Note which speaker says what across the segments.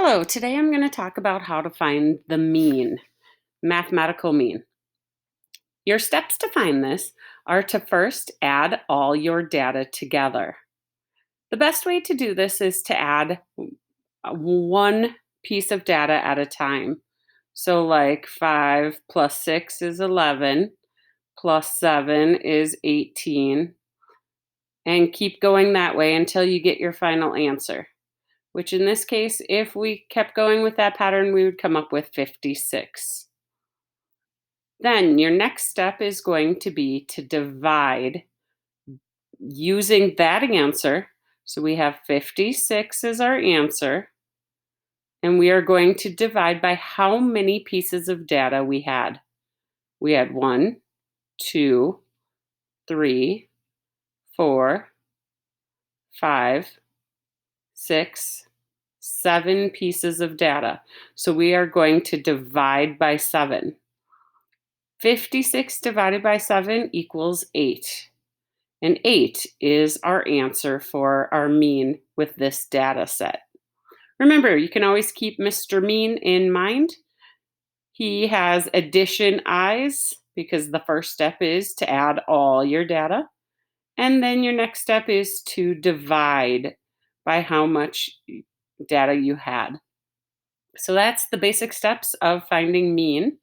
Speaker 1: Hello, today I'm going to talk about how to find the mean, mathematical mean. Your steps to find this are to first add all your data together. The best way to do this is to add one piece of data at a time. So, like 5 plus 6 is 11, plus 7 is 18, and keep going that way until you get your final answer. Which in this case, if we kept going with that pattern, we would come up with 56. Then your next step is going to be to divide using that answer. So we have 56 as our answer, and we are going to divide by how many pieces of data we had. We had 1, 2, 3, 4, 5, 6, 7 pieces of data. So we are going to divide by 7. 56 divided by 7 equals 8. And 8 is our answer for our mean with this data set. Remember, you can always keep Mr. Mean in mind. He has addition eyes because the first step is to add all your data. And then your next step is to divide by how much data you had. So that's the basic steps of finding mean.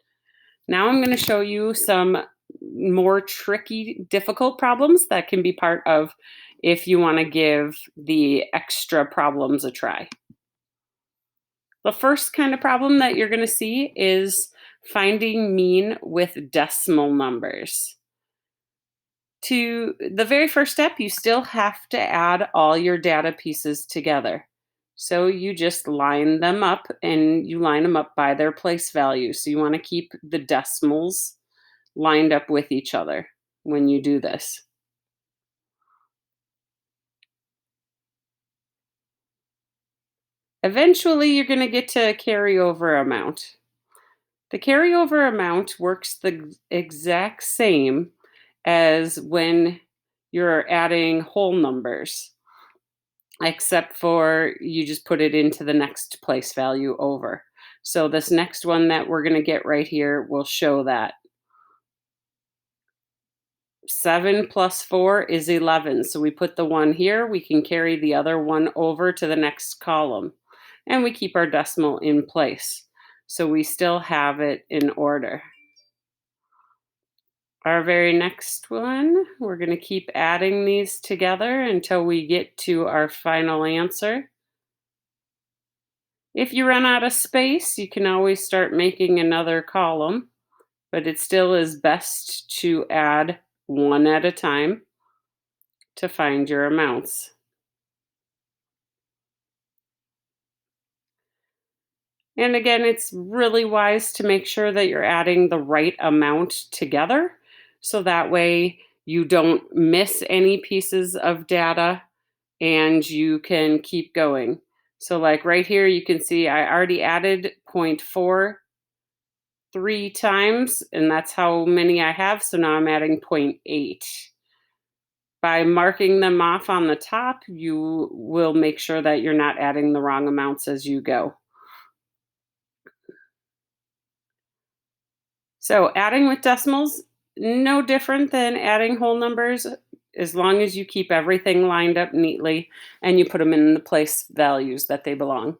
Speaker 1: Now I'm going to show you some more tricky, difficult problems that can be part of if you want to give the extra problems a try. The first kind of problem that you're going to see is finding mean with decimal numbers. To the very first step, you still have to add all your data pieces together. So you just line them up, and you line them up by their place value. So you want to keep the decimals lined up with each other when you do this. Eventually, you're going to get to carryover amount. The carryover amount works the exact same as when you're adding whole numbers, except for you just put it into the next place value over. So this next one that we're going to get right here will show that. 7 plus 4 is 11. So we put the 1 here. We can carry the other one over to the next column. And we keep our decimal in place. So we still have it in order. Our very next one, we're going to keep adding these together until we get to our final answer. If you run out of space, you can always start making another column, but it still is best to add one at a time to find your amounts. And again, it's really wise to make sure that you're adding the right amount together, so that way you don't miss any pieces of data and you can keep going. So like right here, you can see I already added 0.4 3 times, and that's how many I have. So now I'm adding 0.8. By marking them off on the top, you will make sure that you're not adding the wrong amounts as you go. So adding with decimals, no different than adding whole numbers, as long as you keep everything lined up neatly and you put them in the place values that they belong.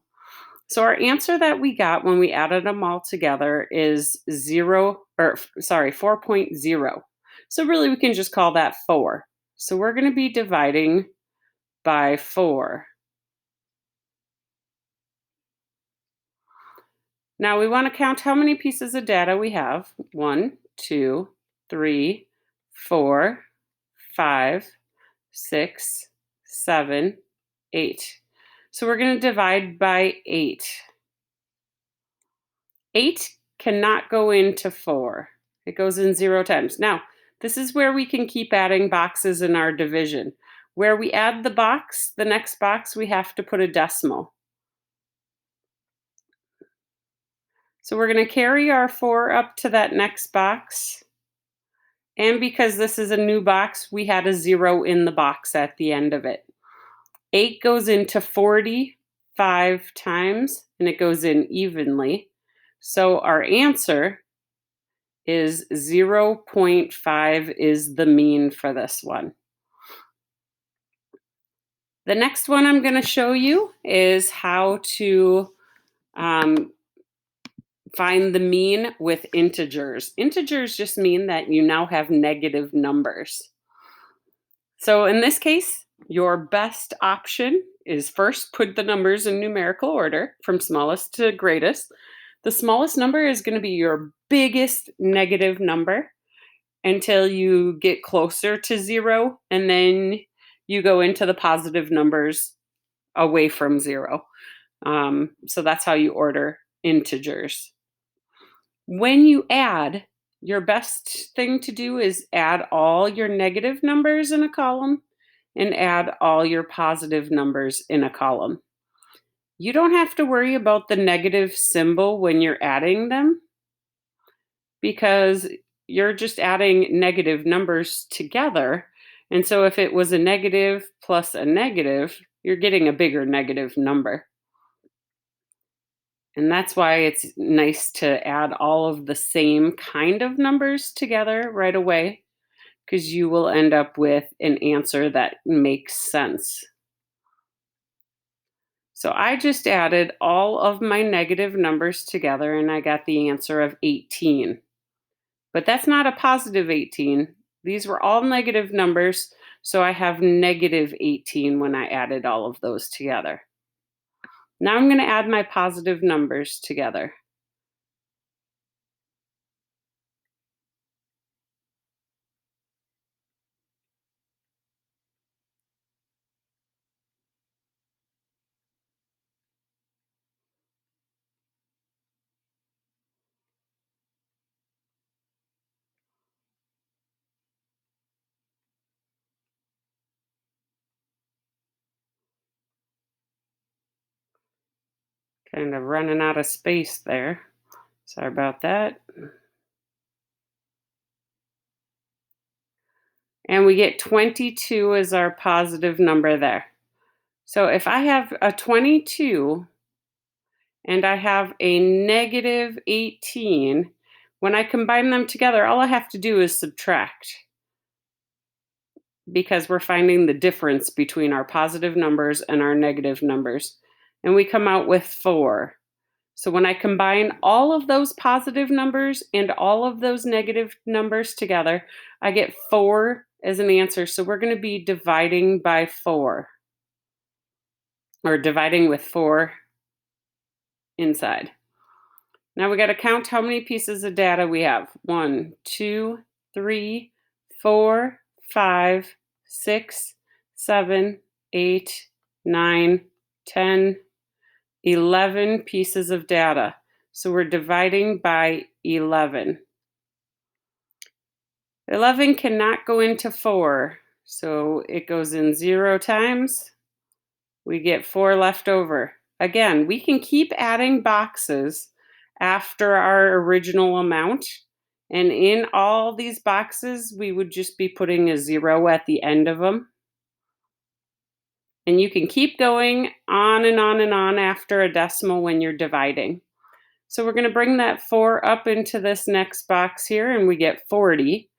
Speaker 1: So our answer that we got when we added them all together is 4.0. So really we can just call that 4. So we're going to be dividing by 4. Now we want to count how many pieces of data we have. 1, 2, 3, 4, 5, 6, 7, 8. So we're going to divide by 8. 8 cannot go into 4. It goes in 0 times. Now, this is where we can keep adding boxes in our division. Where we add the box, the next box, we have to put a decimal. So we're going to carry our 4 up to that next box. And because this is a new box, we had a 0 in the box at the end of it. 8 goes into 40. 5 times, and it goes in evenly. So our answer is 0.5 is the mean for this one. The next one I'm going to show you is how to um, find the mean with integers. Integers just mean that you now have negative numbers. So in this case, your best option is first put the numbers in numerical order from smallest to greatest. The smallest number is going to be your biggest negative number until you get closer to 0, and then you go into the positive numbers away from 0. So that's how you order integers. When you add, your best thing to do is add all your negative numbers in a column and add all your positive numbers in a column. You don't have to worry about the negative symbol when you're adding them because you're just adding negative numbers together. And so if it was a negative plus a negative, you're getting a bigger negative number. And that's why it's nice to add all of the same kind of numbers together right away, because you will end up with an answer that makes sense. So I just added all of my negative numbers together and I got the answer of 18. But that's not a positive 18. These were all negative numbers, so I have negative 18 when I added all of those together. Now I'm going to add my positive numbers together. Kind of running out of space there. Sorry about that. And we get 22 as our positive number there. So if I have a 22 and I have a negative 18, when I combine them together, all I have to do is subtract because we're finding the difference between our positive numbers and our negative numbers. And we come out with 4. So when I combine all of those positive numbers and all of those negative numbers together, I get 4 as an answer. So we're going to be dividing by 4, or dividing with 4 inside. Now we got to count how many pieces of data we have. 1, 2, 3, 4, 5, 6, 7, 8, 9, 10, 11 pieces of data. So we're dividing by 11. 11 cannot go into 4, so it goes in 0 times. We get 4 left over. Again, we can keep adding boxes after our original amount, and in all these boxes, we would just be putting a 0 at the end of them. And you can keep going on and on and on after a decimal when you're dividing. So we're going to bring that 4 up into this next box here, and we get 40.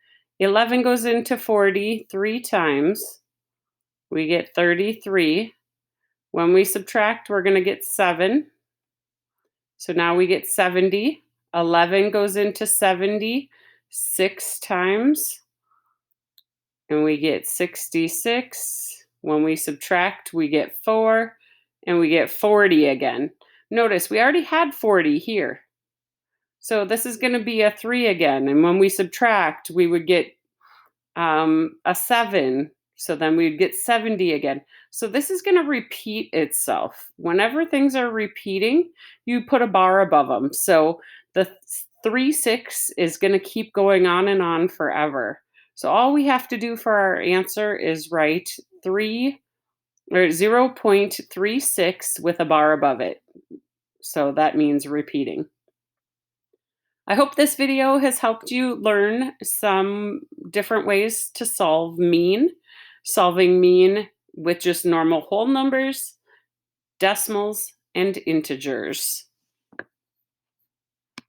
Speaker 1: 11 goes into 40 3 times. We get 33. When we subtract, we're going to get 7. So now we get 70. 11 goes into 70 6 times. And we get 66. When we subtract, we get 4. And we get 40 again. Notice we already had 40 here. So this is going to be a 3 again. And when we subtract, we would get a 7. So then we'd get 70 again. So this is going to repeat itself. Whenever things are repeating, you put a bar above them. So the 3, 6 is going to keep going on and on forever. So all we have to do for our answer is write 3 or 0.36 with a bar above it. So that means repeating. I hope this video has helped you learn some different ways to solve mean. Solving mean with just normal whole numbers, decimals, and integers.